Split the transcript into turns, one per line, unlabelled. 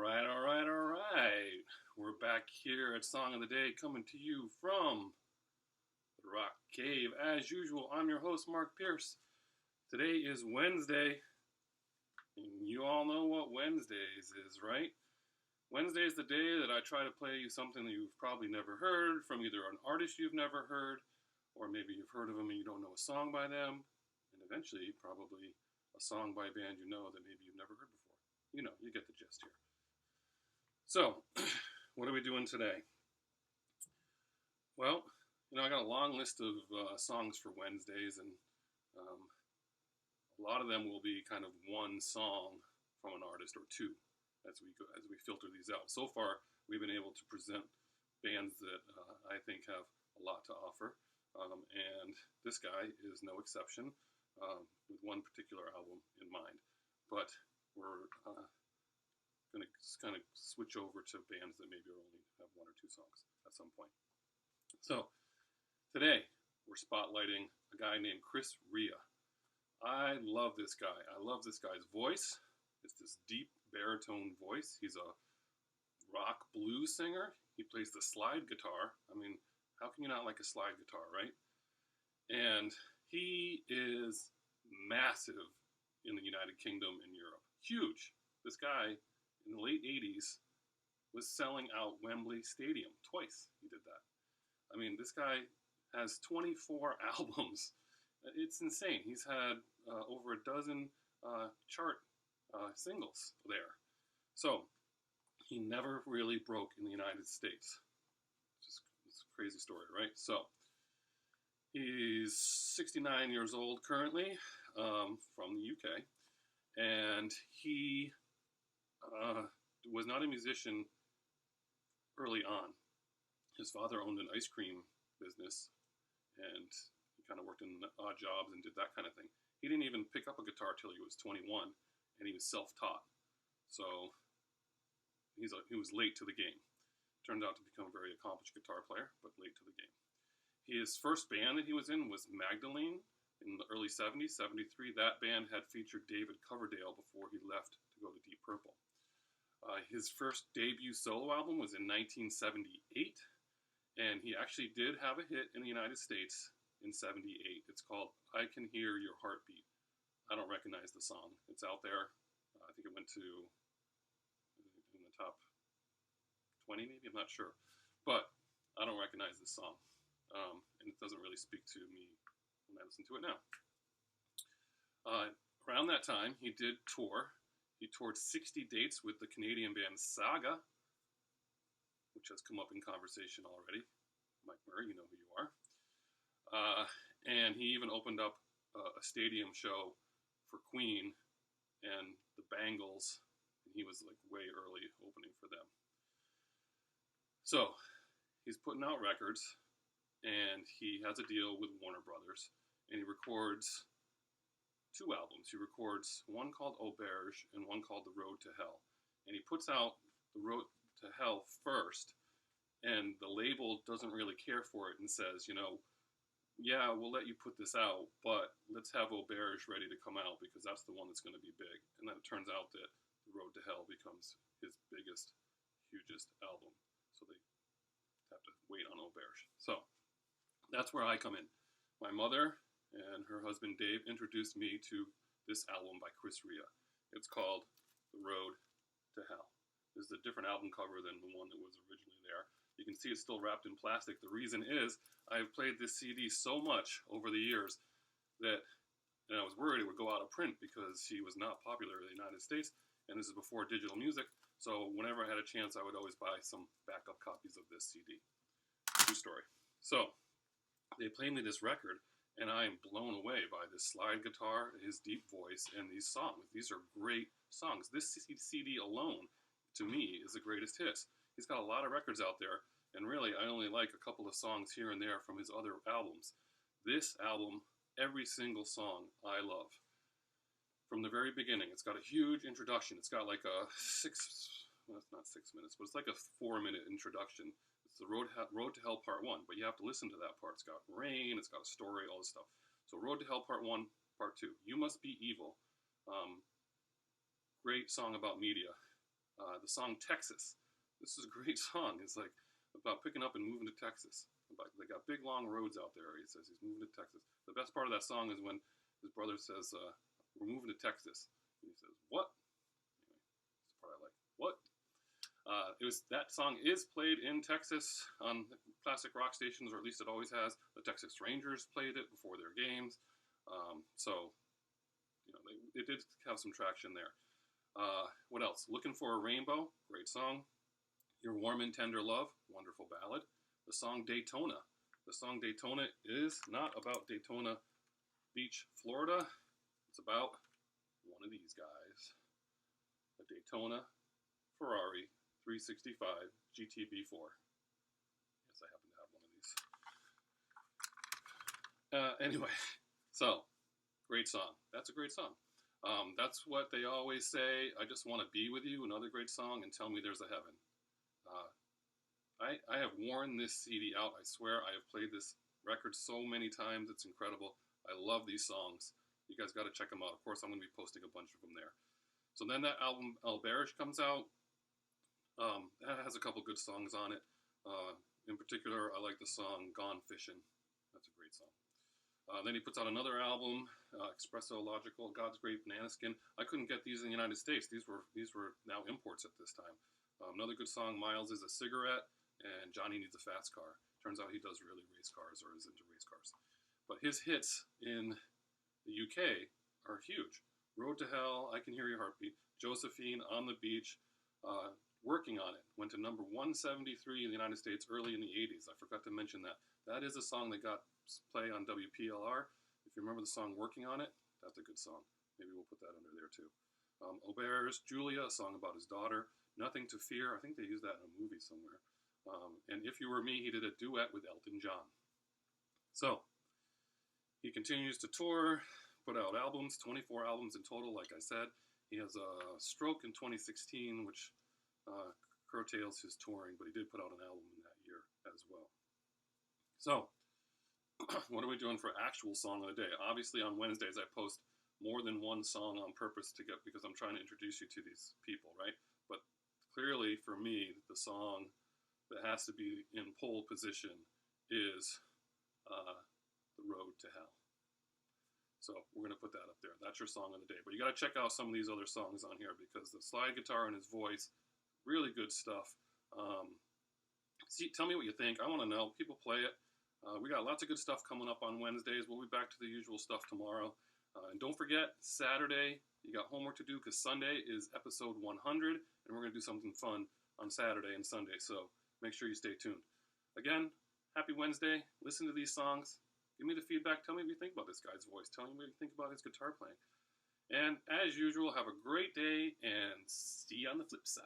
All right. We're back here at Song of the Day, coming to you from the Rock Cave. As usual, I'm your host, Mark Pierce. Today is Wednesday, and you all know what Wednesdays is, right? Wednesday is the day that I try to play you something that you've probably never heard from either an artist you've never heard, or maybe you've heard of them and you don't know a song by them, and eventually, probably a song by a band you know that maybe you've never heard before. You know, you get the gist here. So, what are we doing today? Well, I got a long list of songs for Wednesdays, and a lot of them will be kind of one song from an artist or two as we filter these out. So far, we've been able to present bands that I think have a lot to offer, and this guy is no exception, with one particular album in mind. But we're going to kind of switch over to bands that maybe only have one or two songs at some point. So today we're spotlighting a guy named Chris Rea. I love this guy. I love this guy's voice. It's this deep baritone voice. He's a rock blues singer. He plays the slide guitar. I mean, how can you not like a slide guitar, right? And he is massive in the United Kingdom and Europe. Huge. This guy in the late 80s was selling out Wembley Stadium twice. He did that. I mean, this guy has 24 albums. It's insane. He's had over a dozen chart singles there. So he never really broke in the United States. It's a crazy story, right? So he's 69 years old currently, from the UK, and he was not a musician early on. His father owned an ice cream business, and he kind of worked in odd jobs and did that kind of thing. He didn't even pick up a guitar till he was 21, and he was self-taught. So he was late to the game. Turned out to become a very accomplished guitar player, but late to the game. His first band that he was in was Magdalene in the early 70s, 73. That band had featured David Coverdale before he left to go to Deep Purple. His first debut solo album was in 1978, and he actually did have a hit in the United States in 78. It's called I Can Hear Your Heartbeat. I don't recognize the song. It's out there. I think it went to in the top 20 maybe, I'm not sure. But I don't recognize this song, and it doesn't really speak to me when I listen to it now. Around that time, he did tour. He toured 60 dates with the Canadian band Saga, which has come up in conversation already. Mike Murray, you know who you are. And he even opened up a stadium show for Queen and the Bangles, and he was like way early opening for them. So he's putting out records, and he has a deal with Warner Brothers, and he records two albums. He records one called Auberge and one called The Road to Hell. And he puts out The Road to Hell first, and the label doesn't really care for it and says, yeah, we'll let you put this out, but let's have Auberge ready to come out because that's the one that's going to be big. And then it turns out that The Road to Hell becomes his biggest, hugest album. So they have to wait on Auberge. So that's where I come in. My mother and her husband Dave introduced me to this album by Chris Rea. It's called The Road to Hell. This is a different album cover than the one that was originally there. You can see it's still wrapped in plastic. The reason is I've played this CD so much over the years that I was worried it would go out of print because he was not popular in the United States, and this is before digital music. So whenever I had a chance, I would always buy some backup copies of this CD. True story. So they played me this record, and I am blown away by this slide guitar, his deep voice, and these songs. These are great songs. This CD alone, to me, is the greatest hits. He's got a lot of records out there, and really, I only like a couple of songs here and there from his other albums. This album, every single song, I love. From the very beginning, it's got a huge introduction. It's got like a well, it's not 6 minutes, but it's like a 4-minute introduction. It's the Road to Hell Part 1, but you have to listen to that part. It's got rain, it's got a story, all this stuff. So Road to Hell Part 1, Part 2. You Must Be Evil. Great song about media. The song Texas. This is a great song. It's like about picking up and moving to Texas. They got big long roads out there. He says he's moving to Texas. The best part of that song is when his brother says, we're moving to Texas. And he says, what? Anyway, that's the part I like. What? That song is played in Texas on classic rock stations, or at least it always has. The Texas Rangers played it before their games. So, they did have some traction there. What else? Looking for a Rainbow, great song. Your Warm and Tender Love, wonderful ballad. The song Daytona. The song Daytona is not about Daytona Beach, Florida. It's about one of these guys. A Daytona Ferrari 365 GTB4. Yes, I happen to have one of these. Anyway, so, great song. That's a great song. That's what they always say. I just want to be with you. Another great song, and tell me there's a heaven. I have worn this CD out. I swear I have played this record so many times. It's incredible. I love these songs. You guys got to check them out. Of course, I'm going to be posting a bunch of them there. So then that album, Alberish, comes out. That has a couple good songs on it. In particular, I like the song Gone Fishing. That's a great song. Then he puts out another album, Espresso Logical, God's Great Banana Skin. I couldn't get these in the United States. These were now imports at this time. Another good song, Miles is a Cigarette, and Johnny Needs a Fast Car. Turns out he does really race cars, or is into race cars. But his hits in the UK are huge. Road to Hell, I Can Hear Your Heartbeat, Josephine, On the Beach, Working on It. Went to number 173 in the United States early in the 80s. I forgot to mention that. That is a song that got play on WPLR. If you remember the song Working on It, that's a good song. Maybe we'll put that under there too. Auber's Julia, a song about his daughter. Nothing to Fear, I think they used that in a movie somewhere. And If You Were Me, he did a duet with Elton John. So, he continues to tour, put out albums, 24 albums in total, like I said. He has a stroke in 2016, which curtails his touring, but he did put out an album in that year as well. So, what are we doing for actual song of the day? Obviously, on Wednesdays, I post more than one song on purpose because I'm trying to introduce you to these people, right? But clearly, for me, the song that has to be in pole position is The Road to Hell. So we're going to put that up there. That's your song of the day. But you got to check out some of these other songs on here because the slide guitar and his voice, really good stuff. Tell me what you think. I want to know. People play it. We got lots of good stuff coming up on Wednesdays. We'll be back to the usual stuff tomorrow. And don't forget, Saturday, you got homework to do because Sunday is episode 100, and we're going to do something fun on Saturday and Sunday. So make sure you stay tuned. Again, happy Wednesday. Listen to these songs. Give me the feedback. Tell me what you think about this guy's voice. Tell me what you think about his guitar playing. And as usual, have a great day and see you on the flip side.